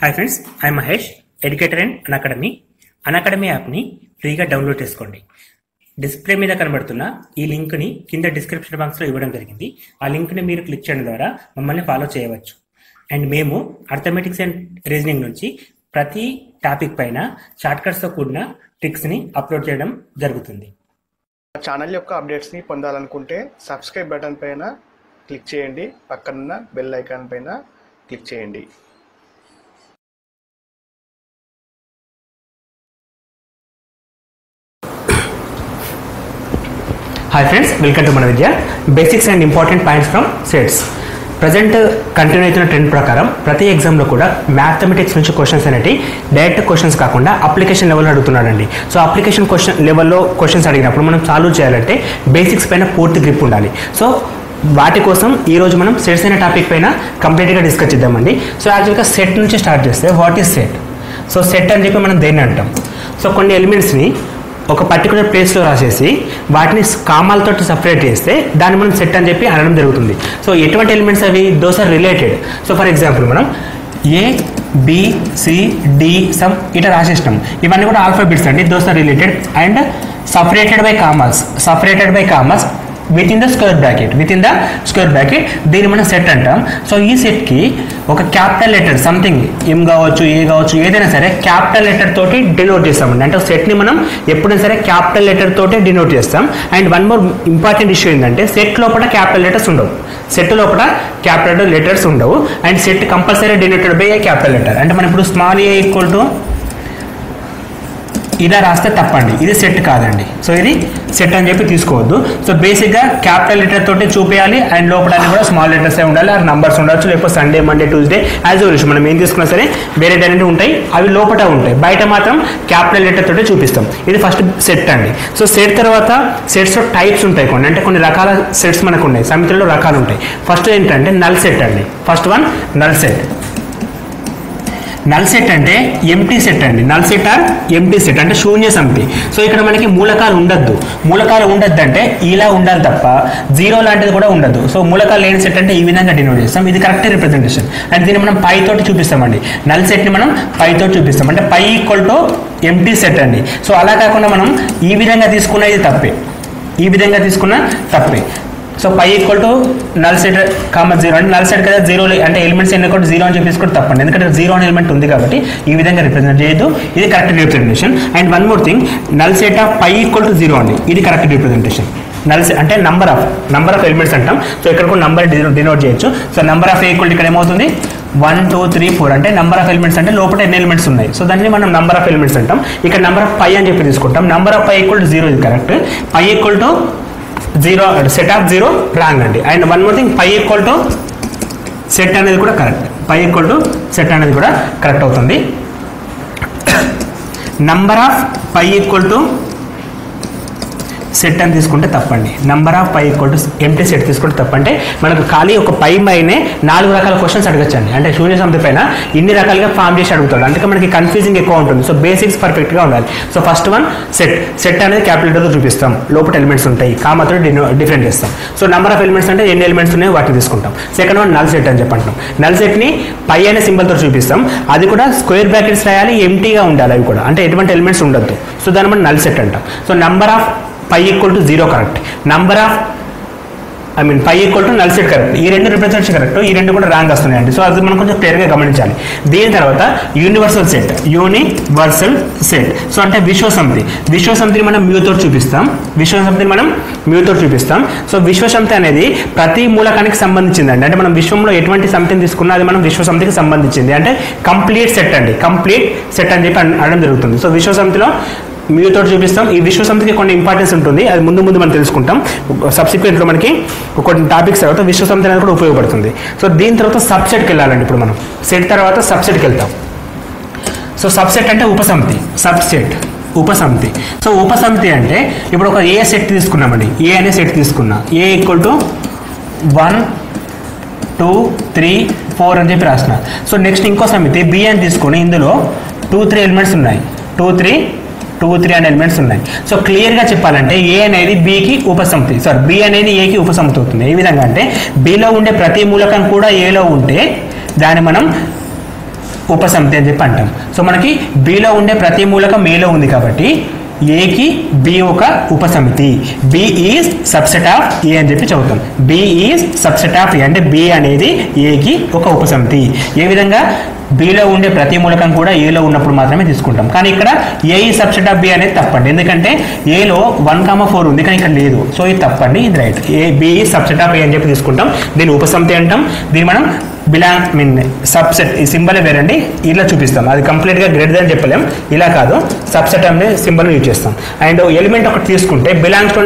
Hi friends, I Mahesh, educator and Unacademy. Unacademy యాప్ని ఫ్రీగా download చేసుకోండి. డిస్ప్లే మీద కనబడుతున్న ఈ లింక్ని కింద డిస్క్రిప్షన్ బాక్స్లో ఇవ్వడం జరిగింది. ఆ లింక్ని మీరు క్లిక్ చేయడం ద్వారా మమ్మల్ని ఫాలో చేయవచ్చు. అండ్ మేము అర్థమెటిక్స్ అండ్ రీజనింగ్ నుంచి ప్రతి టాపిక్ పైన షార్ట్కట్స్తో కూడిన ట్రిక్స్ని అప్లోడ్ చేయడం జరుగుతుంది. ఛానల్ యొక్క అప్డేట్స్ని పొందాలనుకుంటే సబ్స్క్రైబ్ బటన్ పైన క్లిక్ చేయండి, పక్కనున్న బెల్ ఐకాన్ పైన క్లిక్ చేయండి. హాయ్ ఫ్రెండ్స్, వెల్కమ్ టు మన Vidya. Basics and important points from sets. Present continue అవుతున్న ట్రెండ్ ప్రకారం ప్రతి ఎగ్జామ్లో కూడా మ్యాథమెటిక్స్ నుంచి క్వశ్చన్స్ అనేవి డైరెక్ట్ క్వశ్చన్స్ కాకుండా అప్లికేషన్ లెవెల్లో అడుగుతున్నాడండి. సో అప్లికేషన్ క్వశ్చన్ లెవెల్లో క్వశ్చన్స్ అడిగినప్పుడు మనం సాల్వ్ చేయాలంటే బేసిక్స్ పైన పూర్తి గ్రిప్ ఉండాలి. సో వాటి కోసం ఈరోజు మనం సెట్స్ అనే టాపిక్ పైన కంప్లీట్గా డిస్కస్ చేద్దామండి. సో యాక్చువల్గా సెట్ నుంచి స్టార్ట్ చేస్తే what is set? So set అని చెప్పి మనం దేన్ని అంటాం? సో కొన్ని ఎలిమెంట్స్ని ఒక పర్టికులర్ ప్లేస్లో రాసేసి వాటిని కామాలతో సపరేట్ చేస్తే దాన్ని మనం సెట్ అని చెప్పి అనడం జరుగుతుంది. సో ఎటువంటి ఎలిమెంట్స్ అవి? Those are related. So for example మనం A B C D some ఇట్లా రాసేసినాం. ఇవన్నీ కూడా ఆల్ఫాబెట్స్ అండి. Those are related and separated by commas within the square bracket దీన్ని మనం సెట్ అంటాం. సో ఈ సెట్కి ఒక క్యాపిటల్ లెటర్ సంథింగ్ ఎం కావచ్చు, ఏ కావచ్చు, ఏదైనా సరే క్యాపిటల్ లెటర్ తోటి డినోట్ చేస్తామండి. అంటే సెట్ని మనం ఎప్పుడైనా సరే క్యాపిటల్ లెటర్ తోటి డినోట్ చేస్తాం. And one more important issue ఏంటంటే సెట్ లోపల క్యాపిటల్ లెటర్స్ ఉండవు. And set compulsory denoted by A capital letter. అంటే మనం ఇప్పుడు స్మాల్ ఏ ఈక్వల్ టు ఇలా రాస్తే తప్పండి, ఇది సెట్ కాదండి. సో ఇది సెట్ అని చెప్పి తీసుకోవద్దు. సో బేసిక్గా క్యాపిటల్ లెటర్ తోటి చూపించాలి. అండ్ లోపల కూడా స్మాల్ లెటర్స్ ఉండాలి, ఆర్ నంబర్స్ ఉండొచ్చు, లేకపోతే Sunday, Monday, Tuesday as usual మనం ఏం తీసుకున్నా సరే వేరే డైరెక్ట్ ఉంటాయి, అవి లోపల ఉంటాయి, బయట మాత్రం క్యాపిటల్ లెటర్ తోటి చూపిస్తాం. ఇది ఫస్ట్ సెట్ అండి. సో సెట్ తర్వాత సెట్స్లో టైప్స్ ఉంటాయి కొన్ని, అంటే కొన్ని రకాల సెట్స్ మనకు ఉన్నాయి, సమితిలో రకాలు ఉంటాయి. ఫస్ట్ ఏంటంటే నల్ సెట్ అండి. First one null set. Null set అంటే ఎంటీ సెట్ అండి. Null set or empty set అంటే శూన్య సమితి. సో ఇక్కడ మనకి మూలకాలు ఉండద్దు అంటే ఇలా ఉండాలి తప్ప జీరో లాంటిది కూడా ఉండదు. సో మూలకాలు లేని సెట్ అంటే ఈ విధంగా డినోట్ చేస్తాం. ఇది కరెక్ట్ రిప్రజెంటేషన్. అండ్ దీన్ని మనం పై తోటి చూపిస్తామండి. నల్ సెట్ని మనం పై తోటి చూపిస్తాం, అంటే phi equal to empty set అండి. సో అలా కాకుండా మనం ఈ విధంగా తీసుకున్న ఇది తప్పే. So phi equal to null set zero అంటే నల్ సెట్ కదా, జీరో అంటే ఎలిమెంట్స్ ఎన్ని కూడా జీరో అని చెప్పి తీసుకుంటే తప్పండి, ఎందుకంటే జీరో అనే ఎలిమెంట్ ఉంది కాబట్టి ఈ విధంగా రిప్రజెంట్ చేయొద్దు. ఇది correct representation. And one more thing, null set of phi equal to zero అండి. ఇది కరెక్ట్ రిప్రజెంటేషన్. నల్ సెట్ అంటే నంబర్ ఆఫ్ ఎలిమెంట్స్ అంటాం. సో ఇక్కడ కూడా నంబర్ డినోట్ చేయొచ్చు. సో నంబర్ ఆఫ్ ఈక్వల్ ఇక్కడ ఏమవుతుంది 1 2 3 4 అంటే నంబర్ ఆఫ్ ఎలిమెంట్స్ అంటే లోపల ఎన్ని ఎలిమెంట్స్ ఉన్నాయి. సో దాన్ని మనం నంబర్ ఆఫ్ ఎలిమెంట్స్ అంటాం. ఇక్కడ నంబర్ ఆఫ్ పై అని చెప్పి తీసుకుంటాం. Number of phi equal to zero, ఇది correct. Phi equal to zero, set of zero wrong అండి. And one more thing, phi equal to set అనేది కూడా కరెక్ట్ అవుతుంది. Number of phi equal to set అని తీసుకుంటే తప్పండి. Number of phi equal to empty set తీసుకుంటే తప్పంటే మనకు ఖాళీ ఒక పై పైనే 4 రకాల క్వశ్చన్స్ అడగచ్చండి. అంటే శూన్య సమితి పైన ఇన్ని రకాలుగా ఫామ్ చేసి అడుగుతాడు, అందుకే మనకి కన్ఫ్యూజింగ్ ఎక్కువ ఉంటుంది. సో బేసిక్స్ పర్ఫెక్ట్గా ఉండాలి. సో ఫస్ట్ వన్ సెట్ అనేది క్యాపిటల్తో చూపిస్తాం, లోపల ఎలిమెంట్స్ ఉంటాయి, కామాతో డిఫరెంట్ చేస్తాం. సో నంబర్ ఆఫ్ ఎలిమెంట్స్ అంటే ఎన్ని ఎలిమెంట్స్ ఉన్నాయో వాటిని తీసుకుంటాం. సెకండ్ వన్ నల్ సెట్ అని చెప్పంటాం. నల్ సెట్ని పై అనే సింబల్తో చూపిస్తాం. అది కూడా స్క్వేర్ బ్రాకెట్స్ రాయాలి, ఎంటీగా ఉండాలి, అవి కూడా అంటే ఎటువంటి ఎలిమెంట్స్ ఉండొద్దు. సో దాన్ని మనం నల్ సెట్ అంటాం. So number of phi equal to zero correct, phi equal to null set correct. ఈ రెండు రిప్రజెంటేషన్ కరెక్ట్, ఈ రెండు కూడా రాంగ్ వస్తున్నాయండి. సో అది మనం కొంచెం క్లియర్గా గమనించాలి. దీని తర్వాత యూనివర్సల్ సెట్. సో అంటే విశ్వసమితిని మనం మ్యూతో చూపిస్తాం. సో విశ్వసమితి అనేది ప్రతి మూలకానికి సంబంధించిందండి. అంటే మనం విశ్వంలో ఎటువంటి సమితిని తీసుకున్నా అది మనం విశ్వసమితికి సంబంధించింది. అంటే కంప్లీట్ సెట్ అని చెప్పి అనడం జరుగుతుంది. సో విశ్వసమితిలో మ్యూతో చూపిస్తాం. ఈ విశ్వసమితికి కొన్ని ఇంపార్టెన్స్ ఉంటుంది, అది ముందు మనం తెలుసుకుంటాం. సబ్సిక్వెంట్లో మనకి కొన్ని టాపిక్స్ తర్వాత విశ్వసమితి అనేది కూడా ఉపయోగపడుతుంది. సో దీని తర్వాత సబ్సెట్కి వెళ్ళాలండి. ఇప్పుడు మనం సెట్ తర్వాత సబ్సెట్కి వెళ్తాం. సో సబ్సెట్ అంటే ఉపసమితి. సో ఉపసమితి అంటే ఇప్పుడు ఒక ఏ సెట్ తీసుకున్నామండి. ఏ అనే సెట్ తీసుకున్నా, ఏ ఈక్వల్ టు 1 2 3 4 అని చెప్పి రాసిన. సో నెక్స్ట్ ఇంకో సమితి బి అని తీసుకొని ఇందులో 2 3 ఎలిమెంట్స్ ఉన్నాయి, 2 3 అనే ఎలిమెంట్స్ ఉన్నాయి. సో క్లియర్గా చెప్పాలంటే ఏ అనేది బికి ఉపసమితి, బి అనేది ఏకి ఉపసమితి అవుతుంది. ఏ విధంగా అంటే బిలో ఉండే ప్రతి మూలకం కూడా ఏలో ఉంటే దాన్ని మనం ఉపసమితి అని చెప్పి అంటాం. సో మనకి బిలో ఉండే ప్రతి మూలకం ఏలో ఉంది కాబట్టి ఏకి బి ఒక ఉపసమితి. బి ఈజ్ సబ్సెట్ ఆఫ్ ఏ అని చెప్పి చదువుతాం. బి ఈజ్ సబ్సెట్ ఆఫ్ ఏ అంటే బి అనేది ఏకి ఒక ఉపసమితి. ఏ విధంగా బిలో ఉండే ప్రతి మూలకం కూడా ఏలో ఉన్నప్పుడు మాత్రమే తీసుకుంటాం. కానీ ఇక్కడ ఏ ఈ సబ్సెట్ ఆఫ్ బి అనేది తప్పండి, ఎందుకంటే ఏలో 1,4 ఉంది కానీ ఇక్కడ లేదు. సో ఇది తప్పండి, ఇది రైట్. ఏ బి ఈ సబ్సెట్ ఆఫ్ ఏ అని చెప్పి తీసుకుంటాం. దీన్ని ఉపసమితి అంటాం. దీన్ని మనం సబ్సెట్ ఈ సింబల్ వేరండి, ఇలా చూపిస్తాం. అది కంప్లీట్గా గ్రేటర్ దాన్ చెప్పలేం, ఇలా కాదు, సబ్సెట్ అనే సింబల్ యూజ్ చేస్తాం. అండ్ ఎలిమెంట్ ఒకటి తీసుకుంటే belongs to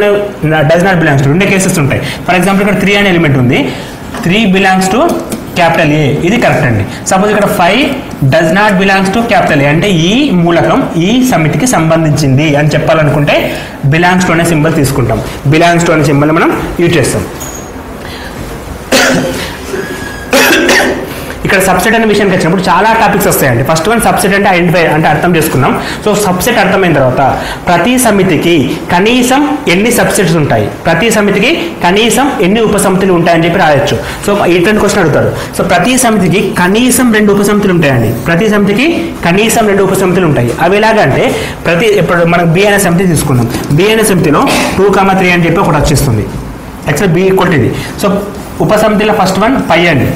does not belongs to రెండే కేసెస్ ఉంటాయి. ఫర్ ఎగ్జాంపుల్ ఇక్కడ 3 అనే ఎలిమెంట్ ఉంది, 3 బిలాంగ్స్ టు క్యాపిటల్ ఏ, ఇది కరెక్ట్ అండి. సపోజ్ ఇక్కడ 5 does not belongs to capital ఏ అంటే ఈ మూలకం ఈ సమితికి సంబంధించింది అని చెప్పాలనుకుంటే బిలాంగ్స్ టు అనే సింబల్ తీసుకుంటాం. బిలాంగ్స్ టు అనే సింబల్ మనం యూజ్ చేస్తాం. ఇక్కడ సబ్సెట్ అనే విషయానికి వచ్చినప్పుడు చాలా టాపిక్స్ వస్తాయండి. ఫస్ట్ వన్ సబ్సెట్ అంటే ఐడెంటిఫై అంటే అర్థం చేసుకున్నాం. సో సబ్సెట్ అర్థమైన తర్వాత ప్రతి సమితికి కనీసం ఎన్ని సబ్సెట్స్ ఉంటాయి, ప్రతి సమితికి కనీసం ఎన్ని ఉపసమితులు ఉంటాయని చెప్పి రాయొచ్చు. సో ఇటువంటి క్వశ్చన్ అడుగుతారు. సో ప్రతి సమితికి కనీసం 2 ఉపసమితులు ఉంటాయండి. ప్రతి సమితికి కనీసం 2 ఉపసమితులు ఉంటాయి. అవి ఎలాగంటే ఇప్పుడు మనం బి అనే సమితి తీసుకున్నాం. బి అనే సమితిలో 2,3 అని చెప్పి ఒకటి వచ్చేస్తుంది. యాక్చువల్ బి ఈక్వల్ ఇది. సో ఉపసమితిలో ఫస్ట్ వన్ పై అండి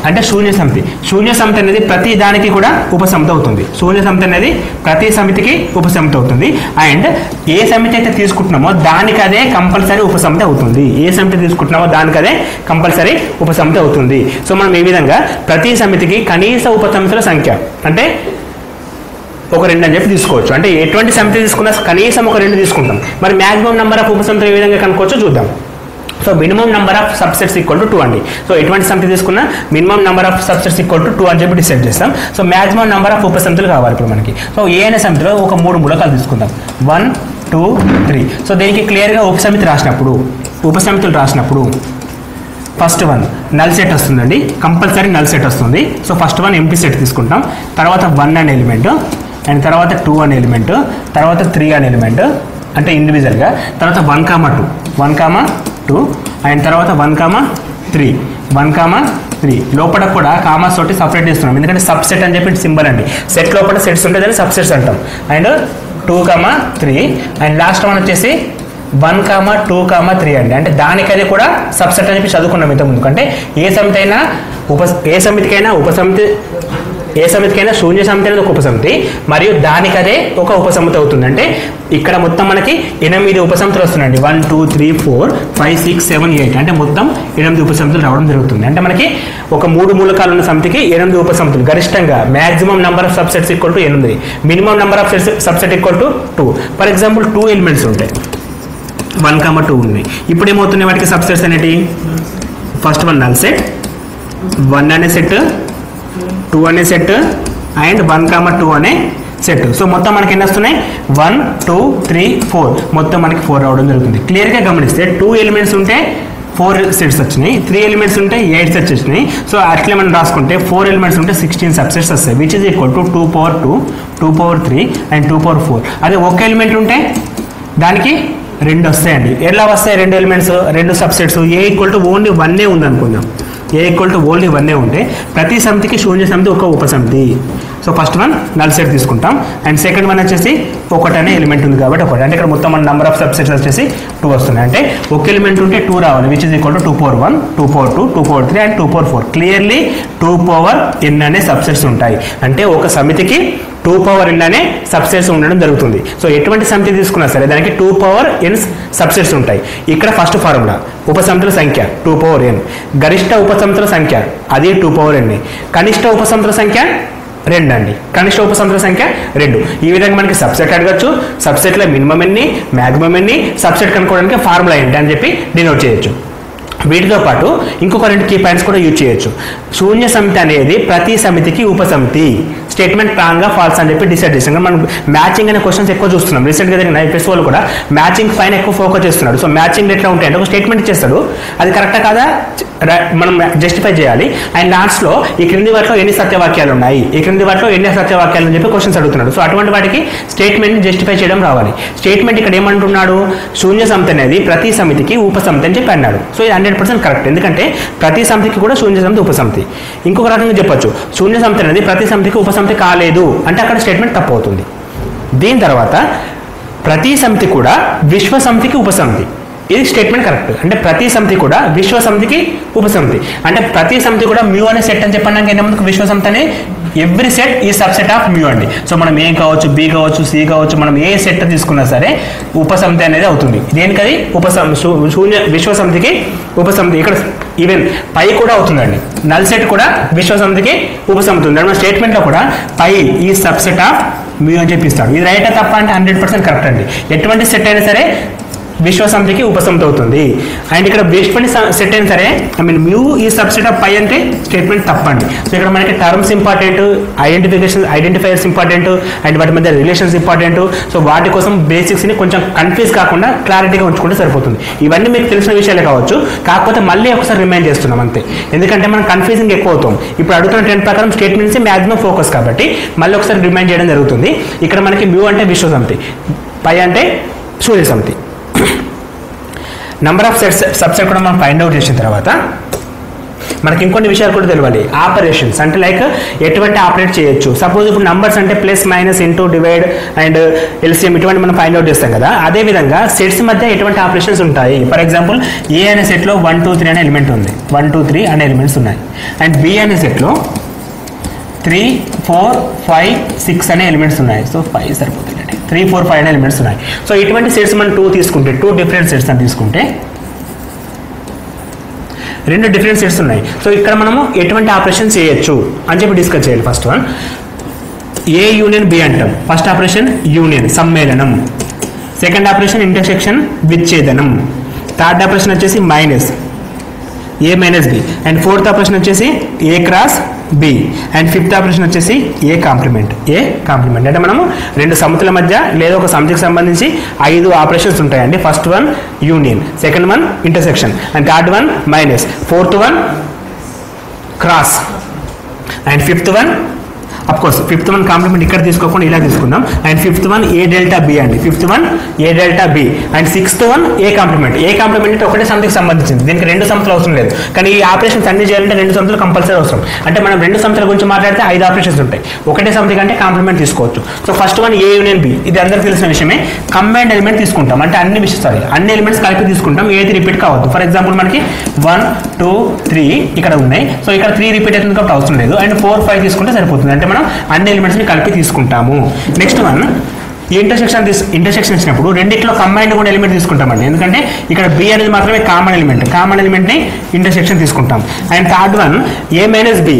అంటే శూన్య సమితి. శూన్య సమితి అనేది ప్రతి దానికి కూడా ఉపసమితి అవుతుంది. శూన్య సమితి అనేది ప్రతి సమితికి ఉపసమితి అవుతుంది. అండ్ ఏ సమితి అయితే తీసుకుంటున్నామో దానికి అదే కంపల్సరీ ఉపసమితి అవుతుంది. ఏ సమితి తీసుకుంటున్నామో దానికి అదే కంపల్సరీ ఉపసమితి అవుతుంది. సో మనం ఈ విధంగా ప్రతి సమితికి కనీస ఉపసమితుల సంఖ్య అంటే ఒక 2 అని చెప్పి తీసుకోవచ్చు. అంటే ఎటువంటి సమితి తీసుకున్నా కనీసం ఒక 2 తీసుకుంటాం. మరి మ్యాక్సిమం నెంబర్ ఆఫ్ ఉపసమితులు ఏ విధంగా కనుక్కోవచ్చో చూద్దాం. So minimum number of subsets equal to 2 అండి. సో ఎటువంటి సమితి తీసుకున్నా minimum number of subsets equal to 2 అని చెప్పి డిసైడ్ చేస్తాం. సో మ్యాక్సిమం నెంబర్ ఆఫ్ ఉపసమితులు కావాలి ఇప్పుడు మనకి. సో ఏ అనే సమితిలో ఒక 3 మూలకాలు తీసుకుందాం, 1, 2, 3. సో దీనికి క్లియర్గా ఉపసమితులు రాసినప్పుడు ఫస్ట్ వన్ నల్ సెట్ వస్తుందండి, కంపల్సరీ నల్ సెట్ వస్తుంది. So first one MP set తీసుకుంటాం. తర్వాత 1 అనే ఎలిమెంట్, అండ్ తర్వాత 2 అనే ఎలిమెంట్, తర్వాత 3 అనే ఎలిమెంట్ అంటే ఇండివిజువల్గా, తర్వాత 1,2 అండ్ తర్వాత 1,3 1,3 లోపల కూడా కామాస్ తోటి సపరేట్ చేస్తున్నాం, ఎందుకంటే సబ్సెట్ అని చెప్పి సింబల్ అండి. సెట్ లోపల సెట్స్ ఉంటే దాన్ని సబ్సెట్స్ అంటాం. అండ్ 2,3 అండ్ లాస్ట్ వన్ వచ్చేసి 1,2,3 అండి. అంటే దానికి అది కూడా సబ్సెట్ అని చెప్పి చదువుకున్నాం ఇంతకుముందు. అంటే ఏ సమితికైనా శూన్య సమితి అనేది ఒక ఉపసమితి మరియు దానికదే ఒక ఉపసమితి అవుతుంది. అంటే ఇక్కడ మొత్తం మనకి 8 ఉపసమితులు వస్తున్నాయండి. 1, 2, 3, 4, 5, 6, 7, 8 అంటే మొత్తం 8 ఉపసమితులు రావడం జరుగుతుంది. అంటే మనకి ఒక 3 మూలకాలు ఉన్న సమితికి 8 ఉపసమితులు గరిష్టంగా. Maximum number of subsets equal to 8, minimum number of subset equal to 2. For example 2 elements ఉంటాయి, 1,2 ఉన్నాయి. ఇప్పుడు ఏమవుతున్నాయి వాటికి సబ్సెట్స్ అనేటి? ఫస్ట్ వన్ నల్ సెట్, 1 అనే సెట్, 2 అనే సెట్ అండ్ 1,2 అనే సెట్. సో మొత్తం మనకి ఎన్ని వస్తున్నాయి? 1, 2, 3, 4 మొత్తం మనకి 4 రావడం జరుగుతుంది. క్లియర్గా గమనిస్తే 2 ఎలిమెంట్స్ ఉంటే 4 సెట్స్ వచ్చినాయి, 3 ఎలిమెంట్స్ ఉంటే 8 సెట్స్ వచ్చినాయి. సో అట్లే మనం రాసుకుంటే 4 ఎలిమెంట్స్ ఉంటే 16 సబ్సెట్స్ వస్తాయి, which is equal to 2/2, 2/3 and 2/4. అదే ఒక ఎలిమెంట్ ఉంటే దానికి 2 వస్తాయండి. ఎలా వస్తాయి 2 elements 2 subsets? A equal to only 1 ఉంది అనుకుందాం. ఏ ఈక్వల్ టు ఓన్లీ 1 ఉంటే ప్రతి సమితికి శూన్య సమితి ఒక ఉపసమితి. So first one null set తీసుకుంటాం అండ్ సెకండ్ వన్ వచ్చేసి 1 అనే ఎలిమెంట్ ఉంది కాబట్టి 1. అంటే ఇక్కడ మొత్తం మన నెంబర్ ఆఫ్ సబ్సెట్స్ వచ్చేసి 2 వస్తున్నాయి. అంటే ఒక ఎలిమెంట్ ఉంటే 2 రావాలి, which is equal to 2/1, 2/2, 2/3 and 2/4. Clearly 2n అనే సబ్సెట్స్ ఉంటాయి. అంటే ఒక సమితికి 2n అనే సబ్సెట్స్ ఉండడం జరుగుతుంది. సో ఎటువంటి సమితి తీసుకున్నా సరే దానికి 2n సబ్సెట్స్ ఉంటాయి. ఇక్కడ ఫస్ట్ ఫార్ములా ఉపసమితుల సంఖ్య 2n, గరిష్ట ఉపసమితుల సంఖ్య అది 2n, కనిష్ట ఉపసమితుల సంఖ్య 2 అండి. కనిష్ట ఉపసమితుల సంఖ్య 2. ఈ విధంగా మనకి సబ్సెట్ అడగచ్చు, సబ్సెట్లో మినిమం ఎన్ని, మ్యాక్సిమం ఎన్ని, సబ్సెట్ కనుక్కోవడానికి ఫార్ములా ఏంటి అని చెప్పి డినోట్ చేయొచ్చు. వీటితో పాటు ఇంకొక 2 కీ పాయింట్స్ కూడా యూజ్ చేయొచ్చు. శూన్య సమితి అనేది ప్రతి సమితికి ఉపసమితి. స్టేట్మెంట్ రాంగ్ గా ఫాల్స్ అని చెప్పి డిసైడ్ చేస్తాం. మనం మ్యాచింగ్ అనే క్వశ్చన్స్ ఎక్కువ చూస్తున్నాం. రీసెంట్గా జరిగిన ఐపీఎస్ వాళ్ళు కూడా మ్యాచింగ్ పైన ఎక్కువ ఫోకస్ చేస్తున్నాడు. సో మ్యాచింగ్ ఎట్లా ఉంటాయంటే ఒక స్టేట్మెంట్ ఇచ్చేస్తాడు, అది కరెక్టా కాదా మనం జస్టిఫై చేయాలి. అండ్ లాస్ట్లో ఈ క్రింది వాటిలో ఎన్ని సత్యవాక్యాలు ఉన్నాయి, ఈ క్రింది వాటిలో ఎన్ని అసత్యవాక్యాలు అని చెప్పి క్వశ్చన్స్ అడుగుతున్నాడు. సో అటువంటి వాటికి స్టేట్మెంట్ జస్టిఫై చేయడం రావాలి. స్టేట్మెంట్ ఇక్కడ ఏమంటున్నాడు? శూన్య సమితి అనేది ప్రతి సమితికి ఉపసమితి అని చెప్పి అన్నాడు. సో ఇది 100% కరెక్ట్, ఎందుకంటే ప్రతి సమితికి కూడా శూన్య సమితి ఉపసమితి. ఇంకొక రకంగా చెప్పొచ్చు, శూన్య సమితి అనేది ప్రతి సమితికి ఉపసమితి ఉపసమితి కాలేదు అంటే అక్కడ స్టేట్మెంట్ తప్పు అవుతుంది. దీని తర్వాత ప్రతి సమితి కూడా విశ్వ సమితికి ఉపసమితి, ఇది స్టేట్మెంట్ కరెక్ట్. అంటే ప్రతి సమితి కూడా విశ్వ సమితికి ఉపసమితి, అంటే ప్రతి సమితి కూడా మ్యూ అనే సెట్ అని చెప్పడానికి ఏంటంటే విశ్వ సమితి అనే ఎవ్రీ సెట్ ఈ సబ్సెట్ ఆఫ్ మ్యూ అండి. సో మనం ఏ కావచ్చు, బి కావచ్చు, సి కావచ్చు, మనం ఏ సెట్ తీసుకున్నా సరే ఉపసమితి అనేది అవుతుంది. దేనికది శూన్య విశ్వ సమితికి ఉపసమితి. ఇక్కడ ఈవెన్ పై కూడా అవుతుందండి, నల్ సెట్ కూడా విశ్వ సమితికి ఉపసమితి ఉంది. మన స్టేట్మెంట్లో కూడా పై ఈ సబ్సెట్ ఆఫ్ మ్యూ అని చెప్పిస్తాడు. ఇది రైట్ తప్ప అంటే 100% కరెక్ట్ అండి. ఎటువంటి సెట్ అయినా సరే విశ్వ సమితికి ఉపసమితి అవుతుంది. అండ్ ఇక్కడ ఎటువంటి సెట్ అయినా సరే మ్యూ ఈ సబ్సెట్ ఆఫ్ పై అంటే స్టేట్మెంట్ తప్పండి. సో ఇక్కడ మనకి terms important, identifiers important, and వాటి మధ్య రిలేషన్స్ ఇంపార్టెంట్. సో వాటి కోసం బేసిక్స్ని కొంచెం కన్ఫ్యూజ్ కాకుండా క్లారిటీగా ఉంచుకుంటే సరిపోతుంది. ఇవన్నీ మీకు తెలిసిన విషయాలే కావచ్చు, కాకపోతే మళ్ళీ ఒకసారి రిమైండ్ చేస్తున్నాం అంతే. ఎందుకంటే మనం కన్ఫ్యూజింగ్ ఎక్కువ అవుతాం. ఇప్పుడు అడుగుతున్న ట్రెండ్ ప్రకారం స్టేట్మెంట్స్ మ్యాక్సిమం ఫోకస్ కాబట్టి మళ్ళీ ఒకసారి రిమైండ్ చేయడం జరుగుతుంది. ఇక్కడ మనకి మ్యూ అంటే విశ్వ సమితి, పై అంటే సూర్య సమితి. నెంబర్ ఆఫ్ సబ్సెట్ కూడా మనం ఫైండ్ అవుట్ చేసిన తర్వాత మనకి ఇంకొన్ని విషయాలు కూడా తెలియాలి. ఆపరేషన్స్ అంటే లైక్ ఎటువంటి ఆపరేట్ చేయొచ్చు. సపోజ్ ఇప్పుడు నంబర్స్ అంటే plus, minus, into, divide and LCM ఇటువంటి మనం ఫైండ్ అవుట్ చేస్తాం కదా. అదేవిధంగా సెట్స్ మధ్య ఎటువంటి ఆపరేషన్స్ ఉంటాయి. ఫర్ ఎగ్జాంపుల్ ఏ అనే సెట్లో 1 2 3 అనే ఎలిమెంట్ ఉంది, 1 2 3 అనే ఎలిమెంట్స్ ఉన్నాయి. అండ్ బి అనే సెట్లో 3 4 5 6 అనే ఎలిమెంట్స్ ఉన్నాయి. సో 5 సరిపోతుంది, 3 4 5 అనే ఎలిమెంట్స్ ఉన్నాయి. సో ఇటువంటి సెట్స్ మనం 2 తీసుకుంటే 2 డిఫరెంట్ సెట్స్ అని తీసుకుంటే 2 డిఫరెంట్ సెట్స్ ఉన్నాయి. సో ఇక్కడ మనము ఎటువంటి ఆపరేషన్ చేయొచ్చు అని చెప్పి డిస్కస్ చేయాలి. First one A union B అంటాం. ఫస్ట్ ఆపరేషన్ యూనియన్ సమ్మేళనం, సెకండ్ ఆపరేషన్ ఇంటర్సెక్షన్ విచ్ఛేదనం, థర్డ్ ఆపరేషన్ వచ్చేసి minus A minus B, and fourth operation వచ్చేసి A cross B, and fifth operation వచ్చేసి ఏ కాంప్లిమెంట్. అంటే మనము 2 సమితుల మధ్య లేదా ఒక సమితికి సంబంధించి 5 ఆపరేషన్స్ ఉంటాయండి. First one union, second one intersection, and third one minus, fourth one cross, and fifth one of course fifth one complement ఇక్కడ తీసుకోకుండా ఇలా తీసుకుందాం. And fifth one A delta B అండి, fifth one A delta B, and sixth one A complement. A complement అంటే ఒకటే సమితికి సంబంధించింది, దీనికి 2 సమితులు అవసరం లేదు. కానీ ఈ ఆపరేషన్స్ అన్ని చేయాలంటే 2 సమితులు కంపల్సరీ అవసరం. అంటే మనం 2 సమితుల గురించి మాట్లాడితే 5 ఆపరేషన్స్ ఉంటాయి. ఒకటే సమితి కంటే కాంప్లిమెంట్ తీసుకోవచ్చు. So first one A union B, ఇది అందరికీ తెలిసిన విషయమే. కంబైన్డ్ ఎలిమెంట్ తీసుకుంటాం, అంటే అన్ని ఎలిమెంట్స్ కలిపి తీసుకుంటాం, ఏది రిపీట్ కావద్దు. ఫర్ ఎగ్జాంపుల్ మనకి 1 2 3 ఇక్కడ ఉన్నాయి. సో ఇక్కడ 3 రిపీట్ అవుతుంది కాబట్టి అవసరం లేదు. అండ్ 4 5 తీసుకుంటే సరిపోతుంది. అంటే మనం అన్ని ఎలిమెంట్స్ని కలిపి తీసుకుంటాము. నెక్స్ట్ వన్ ఈ ఇంటర్సెక్షన్ ఇచ్చినప్పుడు రెండిట్లో కంబైన్డ్ కూడా ఎలిమెంట్ తీసుకుంటామండి. ఎందుకంటే ఇక్కడ బి అనేది మాత్రమే కామన్ ఎలిమెంట్ని ఇంటర్సెక్షన్ తీసుకుంటాం. And third one A minus B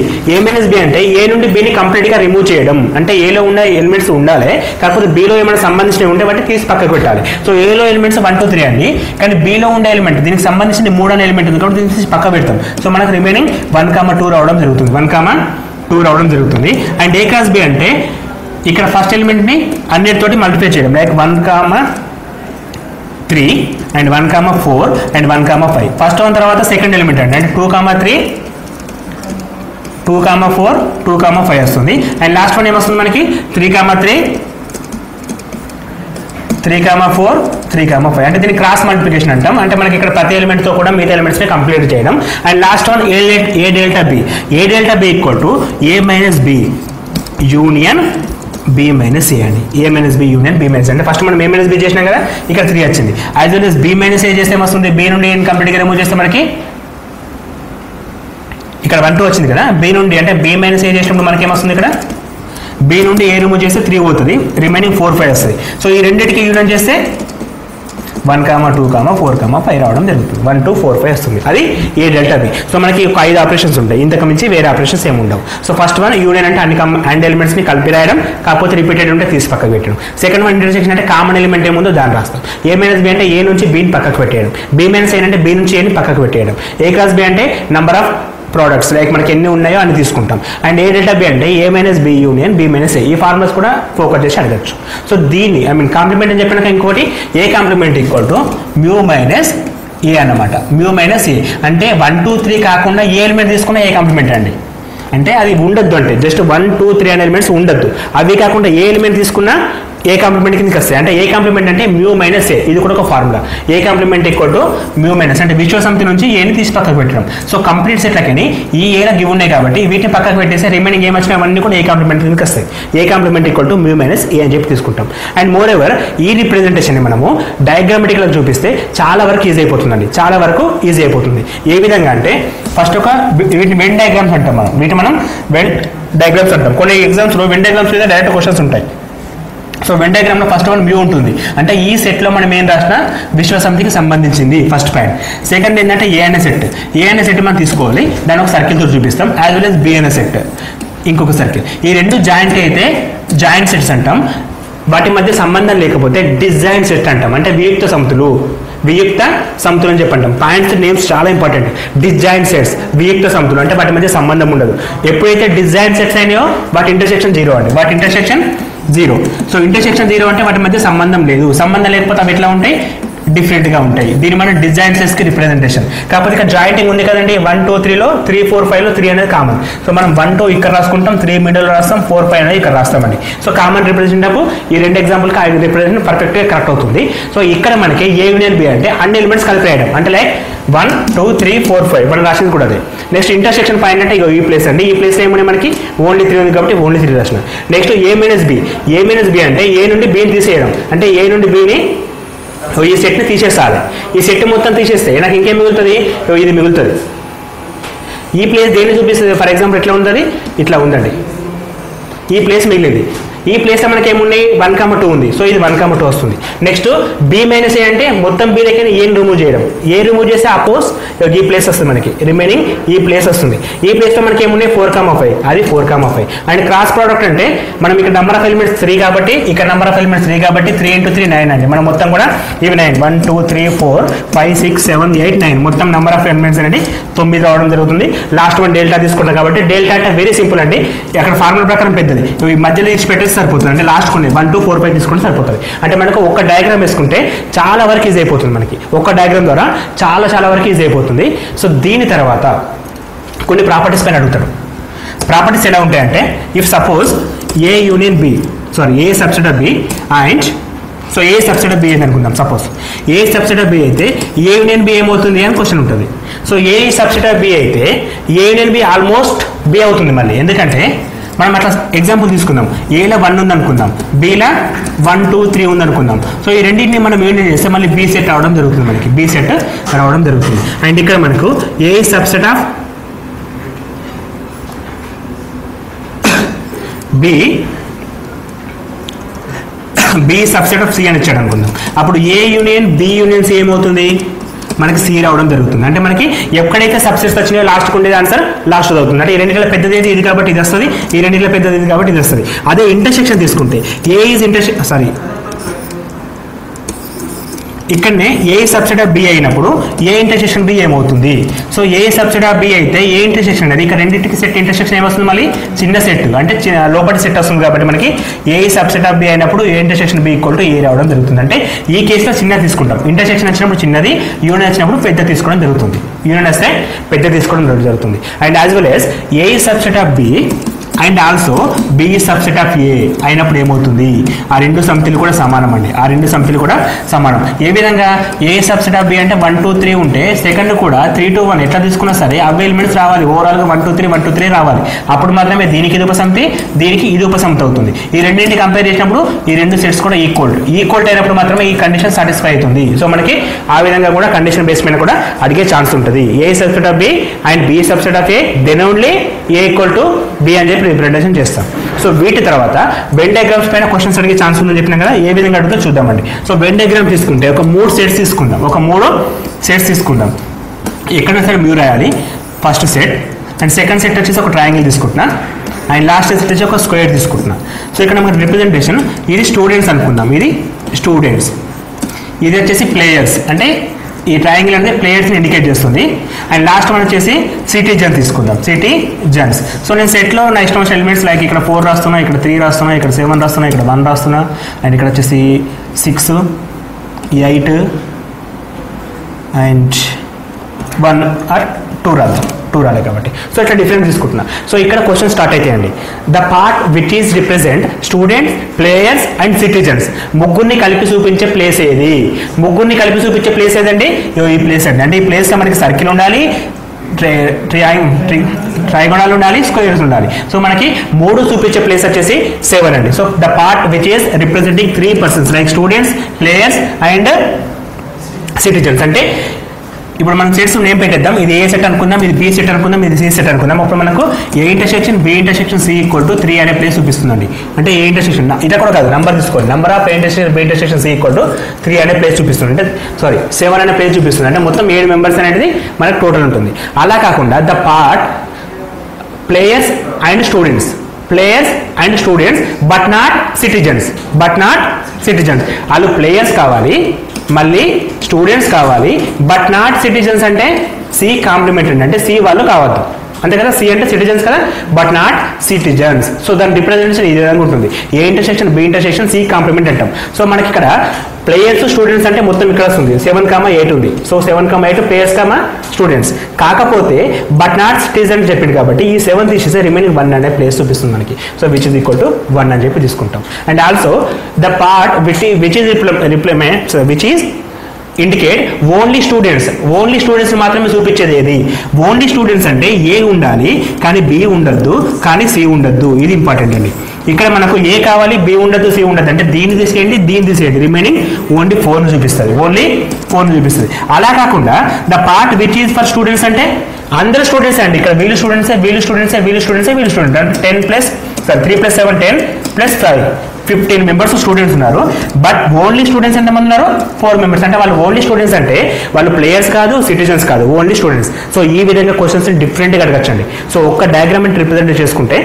అంటే ఏ నుండి బిని కంప్లీట్గా రిమూవ్ చేయడం. అంటే ఏలో ఉన్న ఎలిమెంట్స్ ఉండాలి, కాకపోతే బిలో ఏమైనా సంబంధించినవి ఉంటే వాటి తీసి పక్కకు పెట్టాలి. సో ఏలో ఎలిమెంట్స్ 1 2 3 అండి, కానీ బిలో ఉండే ఎలిమెంట్ దీనికి సంబంధించిన 3 అనే ఎలిమెంట్ ఉంది కాబట్టి దీన్ని తీసి పక్క పెడతాం. సో మనకు రిమైనింగ్ 1 2 రావడం జరుగుతుంది, 1 2 రావడం జరుగుతుంది. అండ్ ఏ క్రాస్ బి అంటే ఇక్కడ ఫస్ట్ ఎలిమెంట్ని అన్నిటితోటి మల్టిప్లై చేయడం, like 1 3 and 1 4 and 1 5. First one తర్వాత సెకండ్ ఎలిమెంట్ అండి, అంటే 2 3 2 4 2 5 వస్తుంది. అండ్ లాస్ట్ వన్ ఏమొస్తుంది మనకి 3 3 3 4 3 5. అంటే దీన్ని క్రాస్ మల్టిప్లికేషన్ అంటాం. అంటే మనకి ఇక్కడ ప్రతి ఎలిమెంట్తో కూడా మిగతా ఎలిమెంట్స్ని కంప్లీట్ చేయడం. And last one A delta B equal to A minus B union B minus A అండి. A minus B union B minus, అంటే ఫస్ట్ మనం ఏ మైనస్ బి చేసినాం కదా, ఇక్కడ 3 వచ్చింది. As well as B minus A చేస్తే ఏమొస్తుంది, B నుండి ఏం కంప్లీట్గా రిమూవ్ చేస్తే మనకి ఇక్కడ 1 2 వచ్చింది కదా. బి నుండి అంటే బి మైనస్ ఏ చేసినప్పుడు మనకి ఏమొస్తుంది, ఇక్కడ బి నుండి ఏ రిమూవ్ చేస్తే 3 పోతుంది, రిమైనింగ్ 4 5 వస్తుంది. సో ఈ రెండింటికి యూనియన్ చేస్తే 1 2 4 5 రావడం జరుగుతుంది. 1 2 4 5 వస్తుంది, అది ఏ డెల్టా బి. సో మనకి ఒక 5 ఆపరేషన్స్ ఉంటాయి, ఇంతకు మించి వేరే ఆపరేషన్స్ ఏమి ఉండవు. సో ఫస్ట్ వన్ యూనియన్ అంటే అన్ని ఎలిమెంట్స్ని కలిపి రాయడం, కాకపోతే రిపీటెడ్ ఉంటే తీసి పక్కకు పెట్టడం. సెకండ్ వన్ ఇంటర్సెక్షన్ అంటే కామన్ ఎలిమెంట్ ఏముందో దాన్ని రాస్తాం. ఏ మైనస్ బి అంటే ఏ నుంచి బిని పక్కకు పెట్టేయడం, బి మైనస్ ఏ అంటే బి నుంచి ఏని పక్కకు పెట్టేయడం. ఏ క్రాస్ బి అంటే నంబర్ ఆఫ్ ప్రోడక్ట్స్, లైక్ మనకి ఎన్ని ఉన్నాయో అన్ని తీసుకుంటాం. అండ్ ఏ డెల్టా బి అంటే A minus B union B minus A. ఈ ఫార్ములాస్ కూడా ఫోకస్ చేసి అడగచ్చు. సో దీన్ని కాంప్లిమెంట్ అని చెప్పినాక ఇంకోటి A complement equal to mu minus A అన్నమాట. మ్యూ మైనస్ ఏ అంటే 1 2 3 కాకుండా ఏ ఎలిమెంట్ తీసుకున్నా ఏ కాంప్లిమెంట్ అండి. అంటే అది ఉండొద్దు, అంటే జస్ట్ 1 2 3 అనే ఎలిమెంట్స్ ఉండొద్దు. అవి కాకుండా ఏ ఎలిమెంట్ తీసుకున్నా ఏ కాంప్లిమెంట్ కిందకి వస్తాయి. అంటే ఏ కాంప్లిమెంట్ అంటే మ్యూ మైనస్ ఏ, ఇది కూడా ఒక formula. A complement equal to mu minus అంటే విశ్వ సమితి నుంచి ఏని తీసి పక్కకు పెట్టడం. సో కంప్లీట్ సెట్లకి ఈ ఏలా గివ్ ఉన్నాయి కాబట్టి వీటిని పక్కకు పెట్టేసి రిమైనింగ్ ఏం వచ్చినా అవన్నీ కూడా ఏ కాంప్లిమెంట్ కిందకి వస్తాయి. A complement equal to mu minus A అని చెప్పి తీసుకుంటాం. అండ్ మోర్ ఎవర్ ఈ రిప్రజెంటేషన్ మనము డయాగ్రామెటిక్గా చూపిస్తే చాలా వరకు ఈజీ అయిపోతుందండి, చాలా వరకు ఈజీ అయిపోతుంది. ఏ విధంగా అంటే ఫస్ట్ ఒక వీటిని వెన్ డయాగ్రామ్స్ అంటాం మనం, వీటిని మనం వెన్ డయాగ్రామ్స్ అంటాం. కొన్ని ఎగ్జామ్స్లో వెన్ డయాగ్రామ్స్ మీద డైరెక్ట్ క్వశ్చన్స్ ఉంటాయి. సో వెన్ డయాగ్రామ్లో ఫస్ట్ వన్ మ్యూ ఉంటుంది, అంటే ఈ సెట్లో మనం ఏం రాసినా విశ్వ సమితికి సంబంధించింది ఫస్ట్ పాయింట్. సెకండ్ ఏంటంటే ఏ అనే సెట్, ఏ అనే సెట్ మనం తీసుకోవాలి, దాని ఒక సర్కిల్తో చూపిస్తాం. యాజ్ వెల్ as బి అనే సెట్ ఇంకొక సర్కిల్. ఈ రెండు జాయింట్ అయితే జాయింట్ సెట్స్ అంటాం. వాటి మధ్య సంబంధం లేకపోతే డిజాయింట్ సెట్ అంటాం, అంటే వియుక్త సమితులు. వియుక్త సమితులు అని చెప్పంటాం. పాయింట్స్ నేమ్స్ చాలా ఇంపార్టెంట్. డిజాయింట్ సెట్స్, వియుక్త సమితులు అంటే వాటి మధ్య సంబంధం ఉండదు. ఎప్పుడైతే డిజాయింట్ సెట్స్ అయినాయో వాటి ఇంటర్సెక్షన్ 0 అండి, వాటి ఇంటర్సెక్షన్ 0. సో ఇంటర్సెక్షన్ 0 అంటే వాటి మధ్య సంబంధం లేదు. సంబంధం లేకపోతే అవి ఎట్లా ఉంటాయి, డిఫరెంట్గా ఉంటాయి. దీని మన డిజైన్ సెట్స్కి రిప్రజెంటేషన్. కాకపోతే ఇక్కడ జాయింటింగ్ ఉంది కదండి, 1 2 3లో 3 4 5లో 3 అనేది కామన్. సో మనం 1 2 ఇక్కడ రాసుకుంటాం, 3 మిడిల్ రాస్తాం, 4 5 అనేది ఇక్కడ రాస్తామండి. సో కామన్ రిప్రజెంట్ అప్పుడు ఈ రెండు ఎగ్జాంపుల్కి ఆ రిప్రజెంట్ పర్ఫెక్ట్గా కరెక్ట్ అవుతుంది. సో ఇక్కడ మనకి ఏ యూనియన్ బి అంటే అన్ని ఎలిమెంట్స్ కలిపి రాయడం, అంటే లైక్ 1 2 3 4 5 మనం రాసింది కూడా అదే. నెక్స్ట్ ఇంటర్సెక్షన్ పాయింట్ అంటే ఈ ప్లేస్ అండి, ఈ ప్లేస్ ఏమని మనకి ఓన్లీ 3 ఉంది కాబట్టి ఓన్లీ 3 రాసిన. నెక్స్ట్ ఏ మైనస్ బి, ఏ మైనస్ బి అంటే ఏ నుండి బిని తీసేయడం, అంటే ఏ నుండి బిని ఈ సెట్ని తీసేస్తాలి. ఈ సెట్ మొత్తం తీసేస్తే నాకు ఇంకేం మిగులుతుంది, ఇది మిగులుతుంది. ఈ ప్లేస్ దేన్ని చూపిస్తుంది, ఫర్ ఎగ్జాంపుల్ ఎట్లా ఉంటుంది, ఇట్లా ఉందండి, ఈ ప్లేస్ మిగిలింది. ఈ ప్లేస్లో మనకి ఏమున్నాయి 1, 2 ఉంది. సో ఇది 1, 2 వస్తుంది. నెక్స్ట్ బి మైనస్ ఏ అంటే మొత్తం బి దగ్గర ఏం రిమూవ్ చేయడం, ఏ రిమూవ్ చేస్తే అపోజ్ ఈ ప్లేస్ వస్తుంది మనకి, రిమైనింగ్ ఈ ప్లేస్ వస్తుంది. ఈ ప్లేస్లో మనకి ఏమున్నాయి 4, 5 అది 4, 5. అండ్ క్రాస్ ప్రోడక్ట్ అంటే మనం ఇక్కడ నెంబర్ ఆఫ్ ఎలిమెంట్స్ 3 కాబట్టి ఇక్కడ నెంబర్ ఆఫ్ ఎలిమెంట్స్ 3 కాబట్టి 3 × 3 9 అండి. మనం మొత్తం కూడా ఇవి 9 1 2 3 4 5 6 7 8 9 మొత్తం నెంబర్ ఆఫ్ ఎలిమెంట్స్ అనేది 9 రావడం జరుగుతుంది. లాస్ట్ వన్ డెల్టా తీసుకుంటాం కాబట్టి డెల్టా అంటే వెరీ సింపుల్ అండి. అక్కడ ఫార్ములా ప్రకారం పెద్దది, ఈ మధ్యలో ఇచ్చి పెట్టేసి సరిపోతుంది. అంటే లాస్ట్ కొన్ని 1 2 4 5 తీసుకుంటే సరిపోతుంది. అంటే మనకు ఒక డయాగ్రామ్ వేసుకుంటే చాలా వరకు ఈజీ అయిపోతుంది. మనకి ఒక డయాగ్రామ్ ద్వారా చాలా వరకు ఈజీ అయిపోతుంది. సో దీని తర్వాత కొన్ని ప్రాపర్టీస్ పైన అడుగుతాడు. ప్రాపర్టీస్ ఎలా ఉంటాయంటే if suppose A union B A subset of B and so A subset of B అని అనుకుందాం. Suppose A subset of B అయితే ఏ యూనియన్ బి ఏమవుతుంది అని క్వశ్చన్ ఉంటుంది. So A subset of B అయితే A union B almost B అవుతుంది మళ్ళీ, ఎందుకంటే మనం అట్లా ఎగ్జాంపుల్ తీసుకుందాం. ఏలో 1 ఉంది అనుకుందాం, బిలో 1 2 3 ఉంది అనుకుందాం. సో ఈ రెండింటిని మనం యూనియన్ చేస్తే మళ్ళీ బి సెట్ రావడం జరుగుతుంది, మనకి బి సెట్ రావడం జరుగుతుంది. అండ్ ఇక్కడ మనకు A subset of B subset of C అని ఇచ్చాడు అనుకుందాం. అప్పుడు A union B union C ఏమవుతుంది, మనకి సి రావడం జరుగుతుంది. అంటే మనకి ఎక్కడైతే సబ్సెట్స్ వచ్చినాయో లాస్ట్కి ఉండేది ఆన్సర్ లాస్ట్ అవుతుంది. అంటే ఈ రెండింటిలో పెద్దది ఇది కాబట్టి ఇది వస్తుంది, ఈ రెండింటిలో పెద్దది ఇది కాబట్టి ఇది వస్తుంది. అదే ఇంటర్సెక్షన్ తీసుకుంటే ఏ ఈజ్ ఇక్కడనే ఏ సబ్సెట్ ఆఫ్ బి అయినప్పుడు ఏ ఇంటర్సెక్షన్ బి ఏమవుతుంది. So A subset of B అయితే ఏ ఇంటర్సెక్షన్ అది ఇక్కడ రెండింటికి సెట్ ఇంటర్సెక్షన్ ఏమొస్తుంది, మళ్ళీ చిన్న సెట్ అంటే లోపలి సెట్ వస్తుంది కాబట్టి మనకి ఏ సబ్సెట్ ఆఫ్ బి అయినప్పుడు A intersection B equal to A రావడం జరుగుతుంది. అంటే ఈ కేసులో చిన్నది తీసుకుంటాం, ఇంటర్సెక్షన్ వచ్చినప్పుడు చిన్నది, యూనియన్ వచ్చినప్పుడు పెద్ద తీసుకోవడం జరుగుతుంది. యూనియన్ వస్తే పెద్ద తీసుకోవడం జరుగుతుంది. And as well as A subset of B and also B subset of A అయినప్పుడు ఏమవుతుంది, ఆ రెండు సమితులు కూడా సమానం అండి. ఆ రెండు సమితులు కూడా సమానం. ఏ విధంగా ఏ సబ్సెట్ ఆఫ్ బి అంటే 1 2 3 ఉంటే సెకండ్ కూడా 3 2 1 ఎట్లా తీసుకున్నా సరే అవి ఎలిమెంట్స్ రావాలి, ఓవరాల్గా 1 2 3 1 2 3 రావాలి. అప్పుడు మాత్రమే దీనికి ఇది ఉపసమితి, దీనికి ఇది ఉపసమితి అవుతుంది. ఈ రెండింటిని కంపేర్ చేసినప్పుడు ఈ రెండు సెట్స్ కూడా ఈక్వల్ అయినప్పుడు మాత్రమే ఈ కండిషన్ సాటిస్ఫై అవుతుంది. సో మనకి ఆ విధంగా కూడా కండిషన్ బేస్ మీద కూడా అడిగే ఛాన్స్ ఉంటుంది. A subset of B and B subset of A then only A equal to B అని చెప్పి రిప్రజెంటేషన్ చేస్తాం. సో వీటి తర్వాత వెన్ డయాగ్రామ్స్ పైన క్వశ్చన్స్ అడిగే ఛాన్స్ ఉందని చెప్పినా కదా, ఏ విధంగా అడుగుతో చూద్దామండి. సో వెన్ డయాగ్రామ్ తీసుకుంటే ఒక 3 సెట్స్ తీసుకుందాం, ఎక్కడైనా సరే మ్యూ రాయాలి first set. And second set వచ్చేసి ఒక ట్రయాంగిల్ తీసుకుంటున్నా, అండ్ లాస్ట్ సెట్ వచ్చి ఒక స్క్వేర్ తీసుకుంటున్నా. సో ఇక్కడ మనకి రిప్రజెంటేషన్ ఇది స్టూడెంట్స్ అనుకుందాం, ఇది స్టూడెంట్స్, ఇది వచ్చేసి ప్లేయర్స్, అంటే ఈ ట్రయాంగిల్ అనేది ప్లేయర్స్ని ఇండికేట్ చేస్తుంది. అండ్ లాస్ట్ వన్ వచ్చేసి సిటిజన్ తీసుకుందాం, సిటిజన్స్. సో నేను సెట్లో నా ఇష్టం వచ్చిన ఎలిమెంట్స్ లైక్ ఇక్కడ 4 రాస్తున్నా, ఇక్కడ 3 రాస్తున్నా, ఇక్కడ 7 రాస్తున్నా, ఇక్కడ 1 రాస్తున్నా, అండ్ ఇక్కడ వచ్చేసి 6 8 అండ్ 1 ఆర్ 2 రాద్దాం. 2 రాలే కాబట్టి. సో ఇట్లా డిఫరెన్స్ తీసుకుంటున్నా. సో ఇక్కడ క్వశ్చన్ స్టార్ట్ అవుతాయండి. The part which is represent students, players and citizens. ముగ్గురిని కలిపి చూపించే ప్లేస్ ఏది? ముగ్గురిని కలిపి చూపించే ప్లేస్ ఏదండి? ఈ ప్లేస్ అండి. అంటే ఈ ప్లేస్లో మనకి సర్కిల్ ఉండాలి, ట్రైగోనల్ ఉండాలి, స్క్వేర్స్ ఉండాలి. సో మనకి 3 చూపించే ప్లేస్ వచ్చేసి 7 అండి. So the part which is representing 3 persons like students, players and citizens. అంటే ఇప్పుడు మనం సెట్స్ నేమ్ పెట్టేద్దాం. ఇది ఏ సెట్ అనుకుందాం, ఇది బి సెట్ అనుకుందాం, ఇది సి సెట్ అనుకుందాం. అప్పుడు మనకు A intersection B intersection C equal to 3 అనే ప్లేస్ చూపిస్తుందండి. అంటే ఏ ఇంటర్సెక్షన్ ఇట్లా కూడా కాదు, నంబర్ తీసుకోండి. Number of A intersection B intersection C equal to 3 అనే ప్లేస్ చూపిస్తుంది. అంటే 7 అనే ప్లేస్ చూపిస్తుంది. అంటే మొత్తం 7 మెంబర్స్ అనేది మనకు టోటల్ ఉంటుంది. అలా కాకుండా the part players and students, players and students but not citizens, వాళ్ళు ప్లేయర్స్ కావాలి, మళ్ళీ స్టూడెంట్స్ కావాలి, బట్ నాట్ సిటిజన్స్. అంటే సి కాంప్లిమెంటరీ అంటే సి వాళ్ళు కావద్దు, అంతే కదా. సి అంటే సిటిజన్స్ కదా, బట్ నాట్ సిటిజన్స్. సో దాని రిప్రజెంటేషన్ ఈ విధంగా ఉంటుంది. A intersection B intersection C complement అంటాం. సో మనకి ఇక్కడ ప్లేయర్స్ స్టూడెంట్స్ అంటే మొత్తం ఇక్కడ వస్తుంది 7,8 ఉంది. So 7,8 players students. కాకపోతే బట్ నాట్ సిటిజన్ చెప్పింది కాబట్టి ఈ 7 తీసేస్తే రిమైనింగ్ 1 అనే ప్లేస్ చూపిస్తుంది మనకి. So which is equal to 1 అని చెప్పి తీసుకుంటాం. And also the part which is indicate only students మాత్రమే చూపించేది ఏది? ఓన్లీ స్టూడెంట్స్ అంటే ఏ ఉండాలి కానీ బి ఉండద్దు, కానీ సి ఉండద్దు. ఇది ఇంపార్టెంట్ అండి. ఇక్కడ మనకు ఏ కావాలి, బి ఉండద్దు, సి ఉండద్దు. అంటే దీన్ని తీసేయండి, రిమైనింగ్ ఓన్లీ 4 చూపిస్తుంది. అలా కాకుండా the part which is for students అంటే అందరు స్టూడెంట్స్ అండి. ఇక్కడ వీళ్ళు స్టూడెంట్స్ అంటే 3 + 7 10 + 5 15 మెంబర్స్ స్టూడెంట్స్ ఉన్నారు. బట్ ఓన్లీ స్టూడెంట్స్ ఎంతమంది ఉన్నారు? 4 మెంబర్స్. అంటే వాళ్ళు ఓన్లీ స్టూడెంట్స్ అంటే వాళ్ళు ప్లేయర్స్ కాదు, సిటిజన్స్ కాదు, ఓన్లీ స్టూడెంట్స్. సో ఈ విధంగా క్వశ్చన్స్ డిఫరెంట్గా అడగచ్చండి. సో ఒక్క డయాగ్రామ్ రిప్రజెంట్ చేసుకుంటే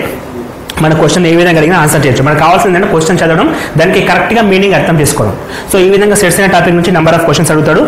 మన క్వశ్చన్ ఏ విధంగా అడిగినా ఆన్సర్ చేయొచ్చు. మనకు కావాల్సింది అంటే క్వశ్చన్ చదవడం, దానికి కరెక్ట్గా మీనింగ్ అర్థం చేసుకోవడం. సో ఈ విధంగా సెట్స్ అనే టాపిక్ నుంచి నెంబర్ ఆఫ్ క్వశ్చన్స్ అడుగుతాడు.